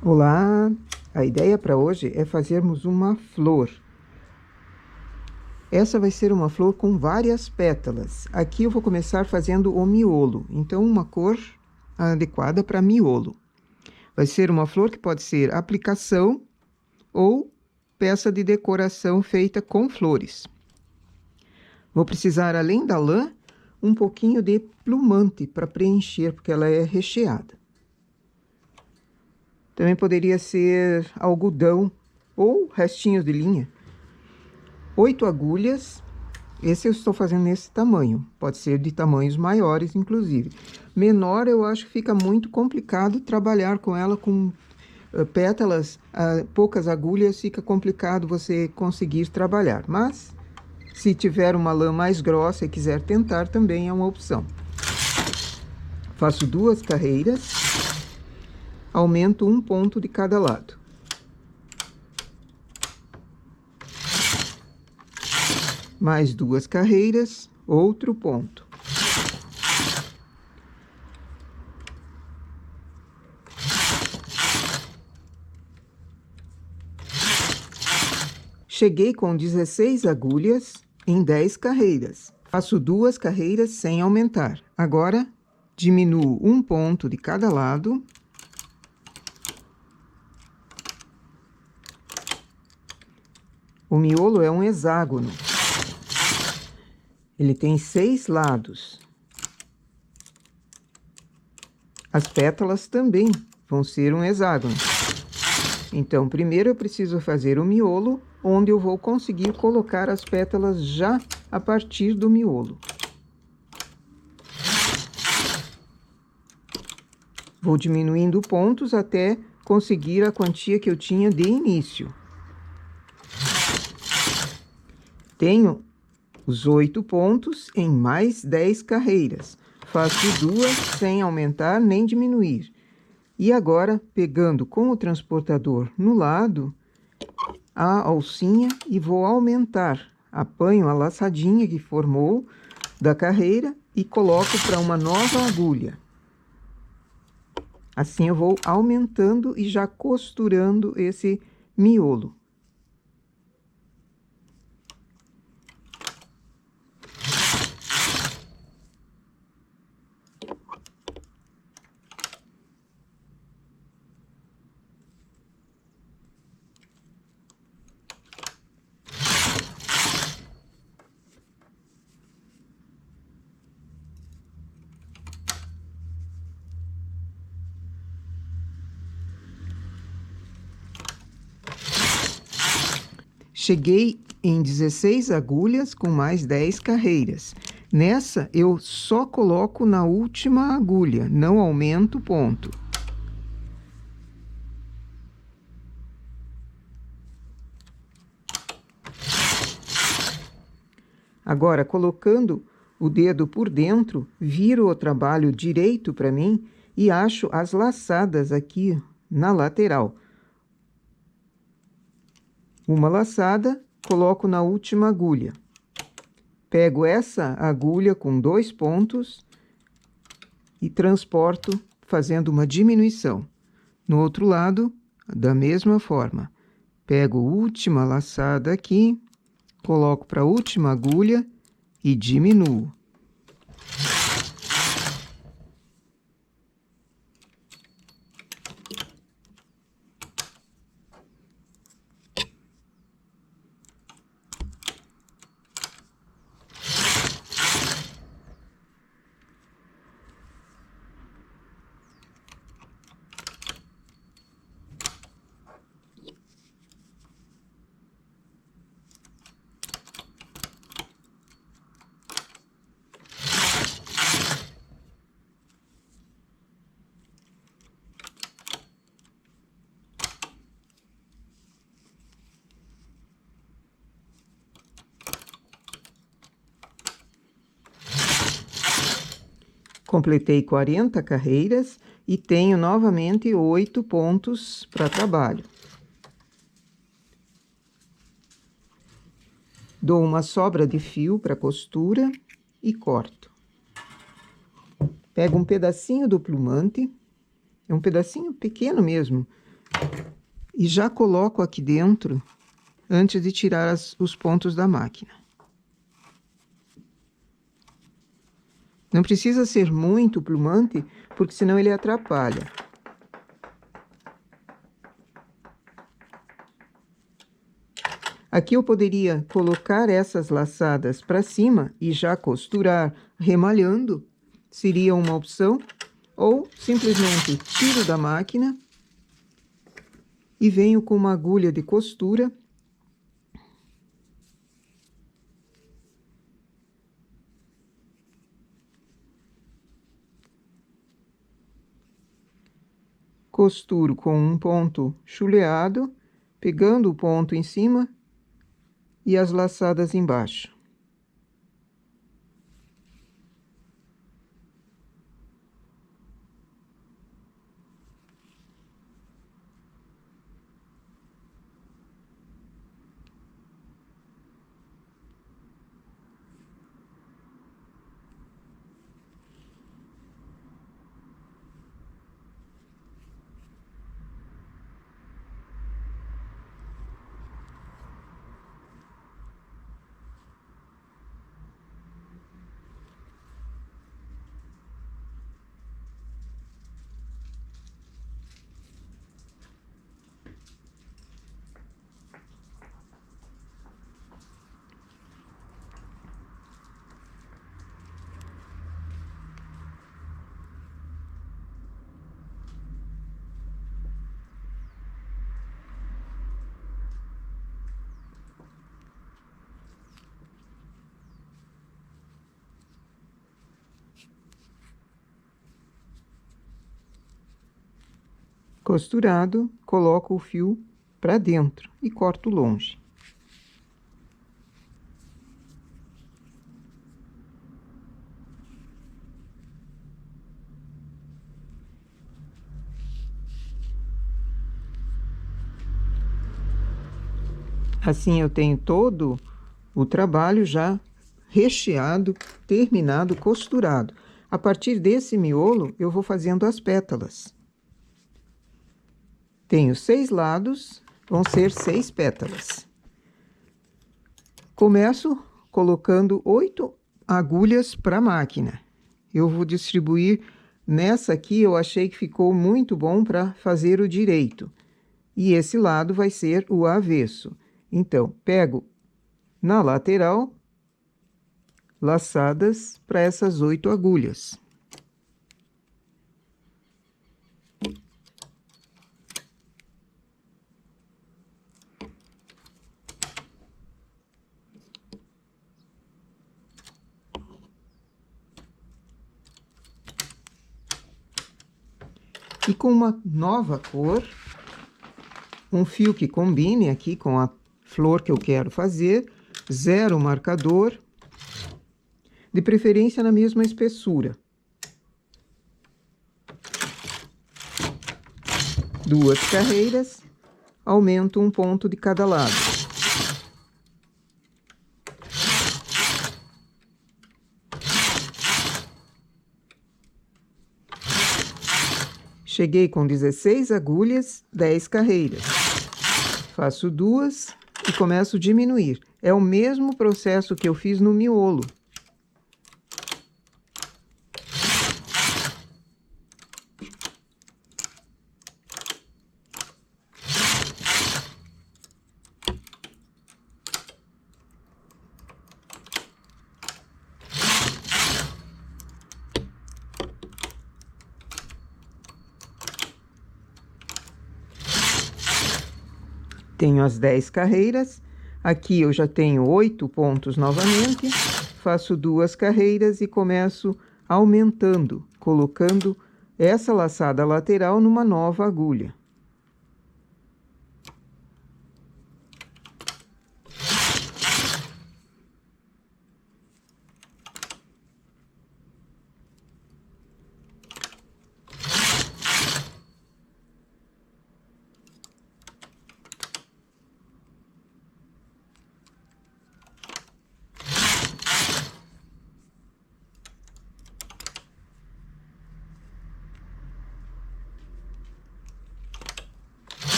Olá! A ideia para hoje é fazermos uma flor. Essa vai ser uma flor com várias pétalas. Aqui eu vou começar fazendo o miolo, então uma cor adequada para miolo. Vai ser uma flor que pode ser aplicação ou peça de decoração feita com flores. Vou precisar, além da lã, um pouquinho de plumante para preencher, porque ela é recheada. Também poderia ser algodão ou restinhos de linha. 8 agulhas, esse eu estou fazendo nesse tamanho, pode ser de tamanhos maiores, inclusive. Menor eu acho que fica muito complicado trabalhar com ela com pétalas, poucas agulhas, fica complicado você conseguir trabalhar. Mas, se tiver uma lã mais grossa e quiser tentar, também é uma opção. Faço 2 carreiras, aumento um ponto de cada lado. Mais 2 carreiras, outro ponto. Cheguei com 16 agulhas em 10 carreiras. Faço 2 carreiras sem aumentar. Agora, diminuo um ponto de cada lado. O miolo é um hexágono. Ele tem 6 lados. As pétalas também vão ser um hexágono. Então, primeiro eu preciso fazer o miolo, onde eu vou conseguir colocar as pétalas já a partir do miolo. Vou diminuindo pontos até conseguir a quantia que eu tinha de início. Tenho os 8 pontos em mais 10 carreiras. Faço 2 sem aumentar nem diminuir. E agora, pegando com o transportador no lado, a alcinha e vou aumentar. Apanho a laçadinha que formou da carreira e coloco para uma nova agulha. Assim eu vou aumentando e já costurando esse miolo. Cheguei em 16 agulhas com mais 10 carreiras. Nessa, eu só coloco na última agulha, não aumento o ponto. Agora, colocando o dedo por dentro, viro o trabalho direito para mim e acho as laçadas aqui na lateral. Uma laçada, coloco na última agulha. Pego essa agulha com 2 pontos e transporto fazendo uma diminuição. No outro lado, da mesma forma. Pego a última laçada aqui, coloco para a última agulha e diminuo. Completei 40 carreiras e tenho novamente 8 pontos para trabalho. Dou uma sobra de fio para costura e corto. Pego um pedacinho do plumante, é um pedacinho pequeno mesmo, e já coloco aqui dentro antes de tirar os pontos da máquina. Não precisa ser muito plumante, porque senão ele atrapalha. Aqui eu poderia colocar essas laçadas para cima e já costurar remalhando, seria uma opção, ou simplesmente tiro da máquina e venho com uma agulha de costura costuro com um ponto chuleado, pegando o ponto em cima e as laçadas embaixo. Costurado, coloco o fio para dentro e corto longe. Assim eu tenho todo o trabalho já recheado, terminado, costurado. A partir desse miolo, eu vou fazendo as pétalas. Tenho 6 lados, vão ser 6 pétalas. Começo colocando 8 agulhas para a máquina. Eu vou distribuir nessa aqui, eu achei que ficou muito bom para fazer o direito. E esse lado vai ser o avesso. Então, pego na lateral, laçadas para essas 8 agulhas. E com uma nova cor, um fio que combine aqui com a flor que eu quero fazer, 0 marcador, de preferência na mesma espessura. 2 carreiras, aumento um ponto de cada lado. Cheguei com 16 agulhas, 10 carreiras. Faço 2 e começo a diminuir. É o mesmo processo que eu fiz no miolo. Tenho as 10 carreiras, aqui eu já tenho 8 pontos novamente, faço 2 carreiras e começo aumentando, colocando essa laçada lateral numa nova agulha.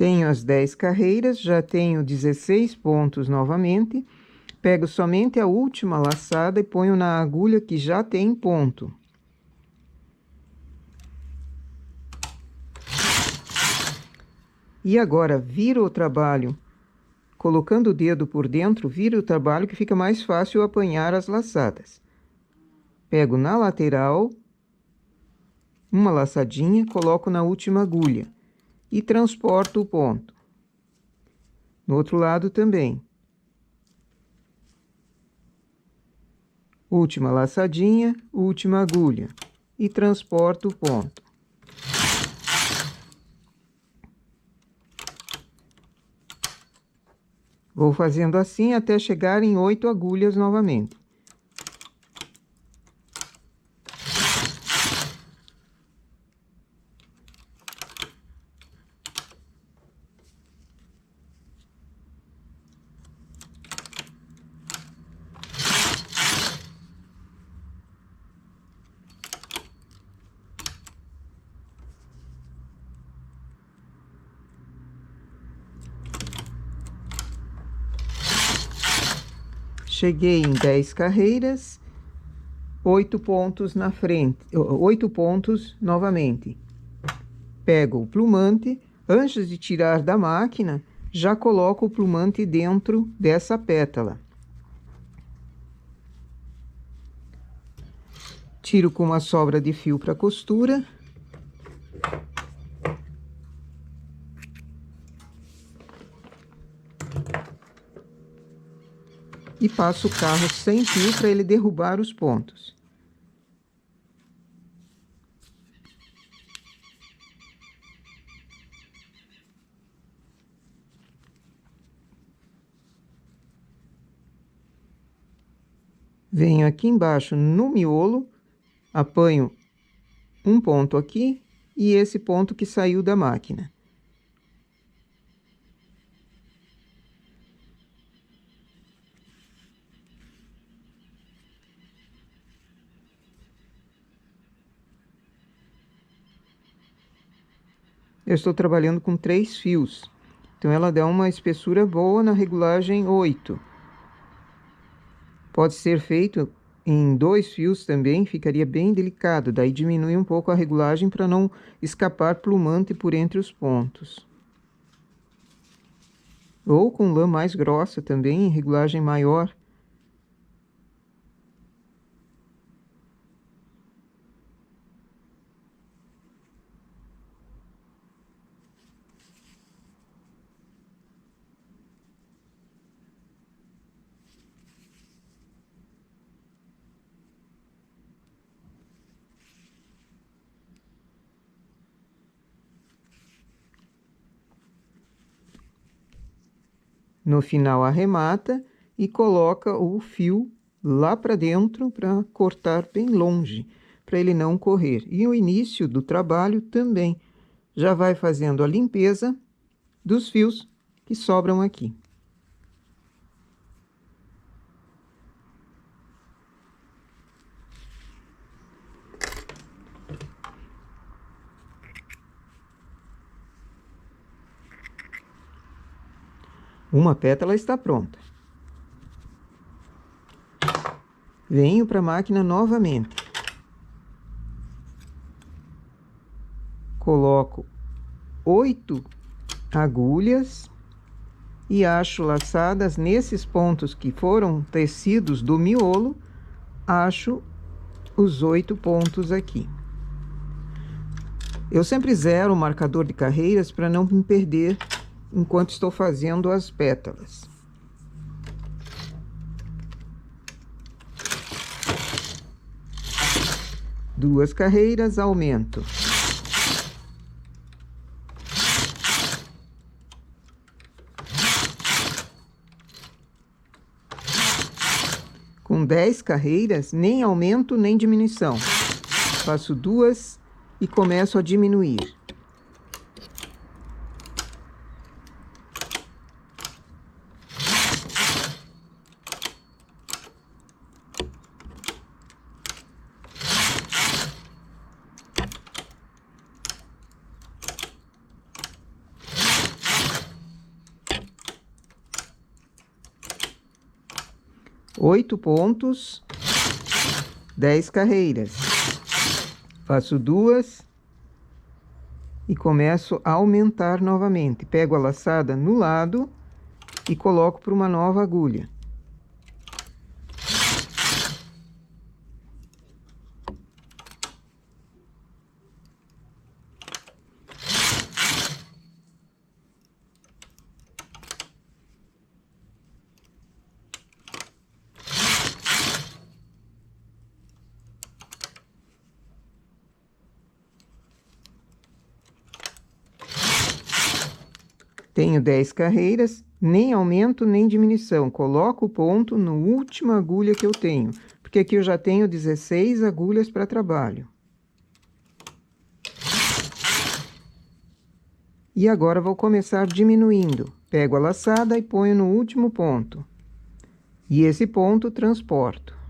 Tenho as 10 carreiras, já tenho 16 pontos novamente. Pego somente a última laçada e ponho na agulha que já tem ponto. E agora, viro o trabalho, colocando o dedo por dentro, viro o trabalho que fica mais fácil apanhar as laçadas. Pego na lateral, uma laçadinha, coloco na última agulha e transporto o ponto. No outro lado também. Última laçadinha, última agulha e transporto o ponto. Vou fazendo assim até chegar em 8 agulhas novamente. Cheguei em 10 carreiras, 8 pontos na frente, 8 pontos novamente. Pego o plumante, antes de tirar da máquina, já coloco o plumante dentro dessa pétala. Tiro com uma sobra de fio para costura. E passo o carro sem fio para ele derrubar os pontos. Venho aqui embaixo no miolo, apanho um ponto aqui e esse ponto que saiu da máquina. Eu estou trabalhando com 3 fios, então ela dá uma espessura boa na regulagem 8. Pode ser feito em 2 fios também, ficaria bem delicado, daí diminui um pouco a regulagem para não escapar plumante por entre os pontos. Ou com lã mais grossa também, em regulagem maior. No final arremata e coloca o fio lá para dentro para cortar bem longe, para ele não correr. E o início do trabalho também já vai fazendo a limpeza dos fios que sobram aqui. Uma pétala está pronta. Venho para a máquina novamente. Coloco 8 agulhas e acho laçadas nesses pontos que foram tecidos do miolo, acho os 8 pontos aqui. Eu sempre zero o marcador de carreiras para não me perder enquanto estou fazendo as pétalas. Duas carreiras, aumento. Com 10 carreiras, nem aumento nem diminuição. Faço 2 e começo a diminuir. 8 pontos, 10 carreiras. Faço 2 e começo a aumentar novamente. Pego a laçada no lado e coloco para uma nova agulha. Tenho 10 carreiras, nem aumento nem diminuição. Coloco o ponto na última agulha que eu tenho, porque aqui eu já tenho 16 agulhas para trabalho. E agora vou começar diminuindo. Pego a laçada e ponho no último ponto. E esse ponto transporto.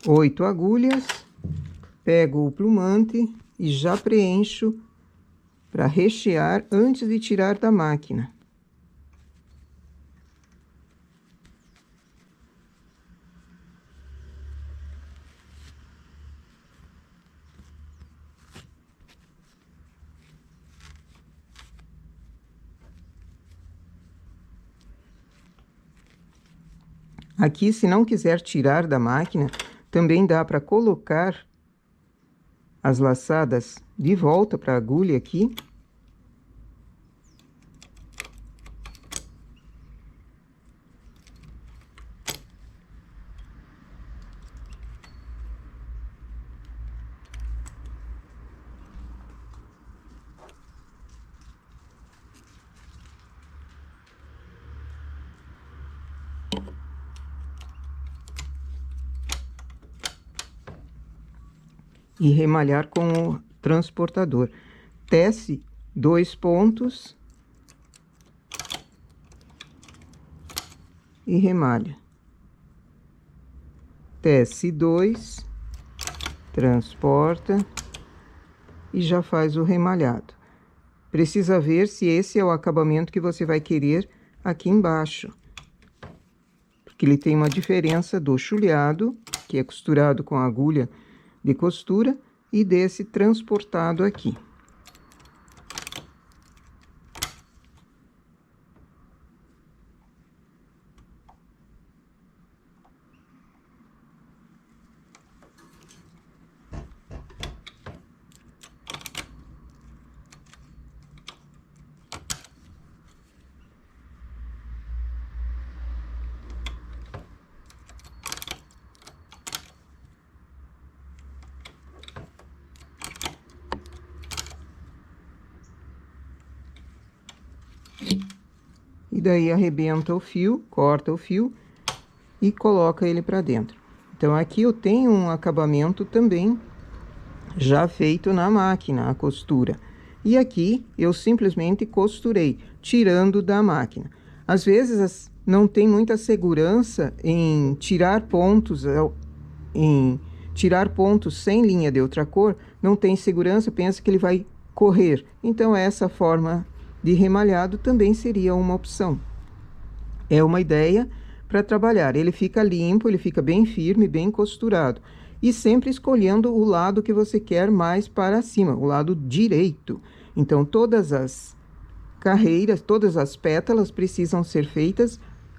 Oito agulhas, pego o plumante e já preencho para rechear antes de tirar da máquina. Aqui, se não quiser tirar da máquina, também dá para colocar as laçadas de volta para a agulha aqui. E remalhar com o transportador. Tece 2 pontos e remalha. Tece 2, transporta e já faz o remalhado. Precisa ver se esse é o acabamento que você vai querer aqui embaixo, porque ele tem uma diferença do chulhado, que é costurado com a agulha de costura, e desse transportado aqui. E daí arrebenta o fio, corta o fio e coloca ele para dentro. Então aqui eu tenho um acabamento também já feito na máquina, a costura. E aqui eu simplesmente costurei, tirando da máquina. Às vezes não tem muita segurança em tirar pontos, sem linha de outra cor, não tem segurança, pensa que ele vai correr. Então essa forma de remalhado também seria uma opção. É uma ideia para trabalhar. Ele fica limpo, ele fica bem firme, bem costurado. E sempre escolhendo o lado que você quer mais para cima, o lado direito. Então, todas as carreiras, todas as pétalas precisam ser feitas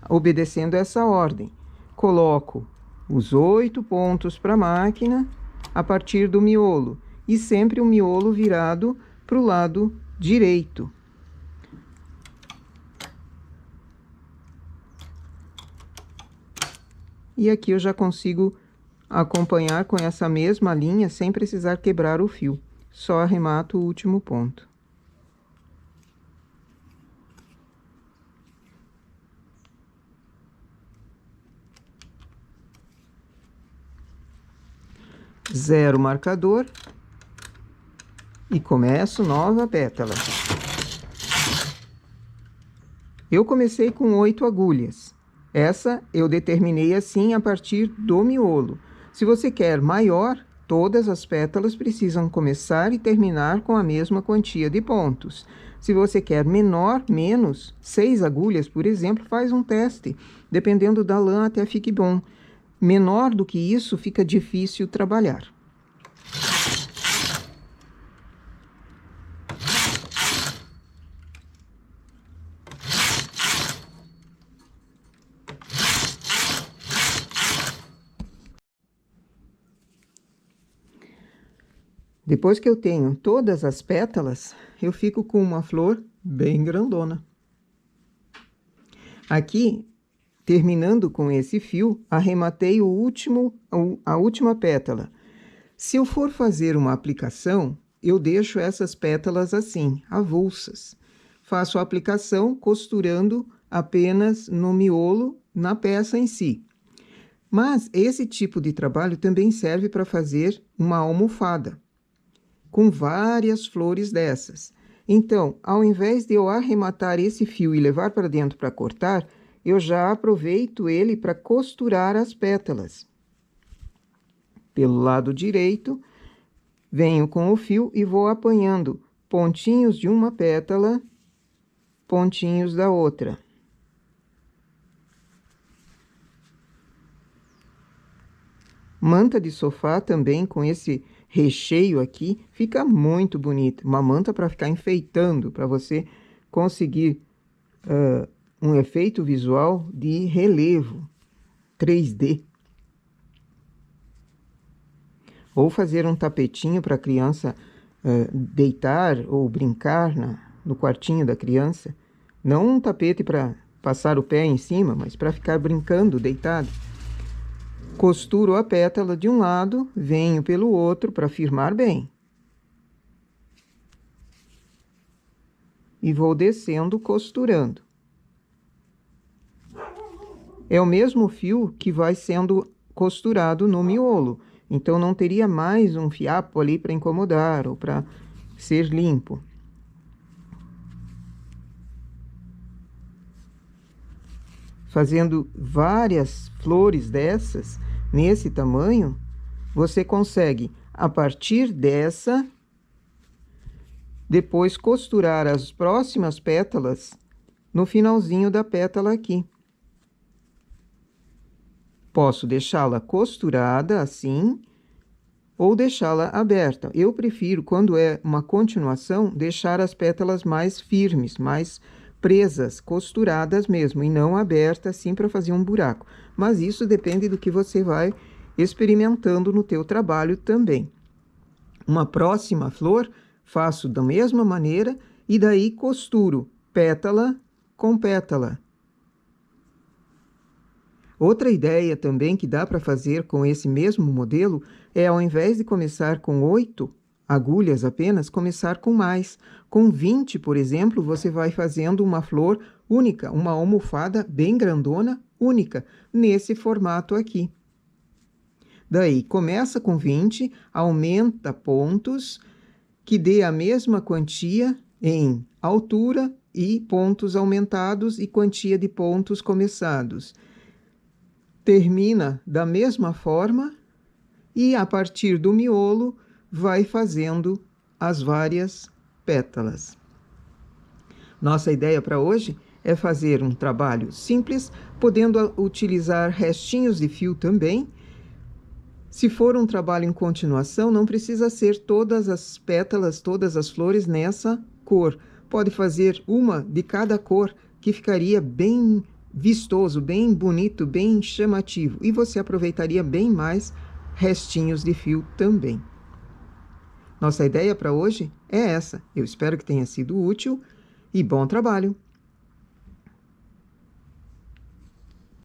obedecendo essa ordem. Coloco os 8 pontos para a máquina a partir do miolo. E sempre o miolo virado para o lado direito. E aqui eu já consigo acompanhar com essa mesma linha sem precisar quebrar o fio. Só arremato o último ponto. Zero marcador. E começo nova pétala. Eu comecei com 8 agulhas. Essa eu determinei assim a partir do miolo. Se você quer maior, todas as pétalas precisam começar e terminar com a mesma quantia de pontos. Se você quer menor, menos, 6 agulhas, por exemplo, faz um teste. Dependendo da lã, até fique bom. Menor do que isso, fica difícil trabalhar. Depois que eu tenho todas as pétalas, eu fico com uma flor bem grandona. Aqui, terminando com esse fio, arrematei a última pétala. Se eu for fazer uma aplicação, eu deixo essas pétalas assim, avulsas. Faço a aplicação costurando apenas no miolo, na peça em si. Mas esse tipo de trabalho também serve para fazer uma almofada, com várias flores dessas. Então, ao invés de eu arrematar esse fio e levar para dentro para cortar, eu já aproveito ele para costurar as pétalas. Pelo lado direito, venho com o fio e vou apanhando pontinhos de uma pétala, pontinhos da outra. Manta de sofá também com esse recheio aqui, fica muito bonita. Uma manta para ficar enfeitando, para você conseguir um efeito visual de relevo 3D. Ou fazer um tapetinho para a criança deitar ou brincar no quartinho da criança. Não um tapete para passar o pé em cima, mas para ficar brincando deitado. Costuro a pétala de um lado, venho pelo outro para firmar bem. E vou descendo costurando. É o mesmo fio que vai sendo costurado no miolo, então não teria mais um fiapo ali para incomodar ou para ser limpo. Fazendo várias flores dessas, nesse tamanho, você consegue, a partir dessa, depois costurar as próximas pétalas no finalzinho da pétala aqui. Posso deixá-la costurada assim, ou deixá-la aberta. Eu prefiro, quando é uma continuação, deixar as pétalas mais firmes, mais presas, costuradas mesmo, e não abertas assim para fazer um buraco. Mas isso depende do que você vai experimentando no teu trabalho também. Uma próxima flor, faço da mesma maneira e daí costuro pétala com pétala. Outra ideia também que dá para fazer com esse mesmo modelo é, ao invés de começar com 8 agulhas apenas, começar com mais. Com 20, por exemplo, você vai fazendo uma flor única, uma almofada bem grandona, única, nesse formato aqui. Daí, começa com 20, aumenta pontos, que dê a mesma quantia em altura e pontos aumentados e quantia de pontos começados. Termina da mesma forma e, a partir do miolo, vai fazendo as várias pétalas. Nossa ideia para hoje é fazer um trabalho simples, podendo utilizar restinhos de fio também. Se for um trabalho em continuação, não precisa ser todas as pétalas, todas as flores nessa cor. Pode fazer uma de cada cor, que ficaria bem vistoso, bem bonito, bem chamativo. E você aproveitaria bem mais restinhos de fio também. Nossa ideia para hoje é essa. Eu espero que tenha sido útil e bom trabalho!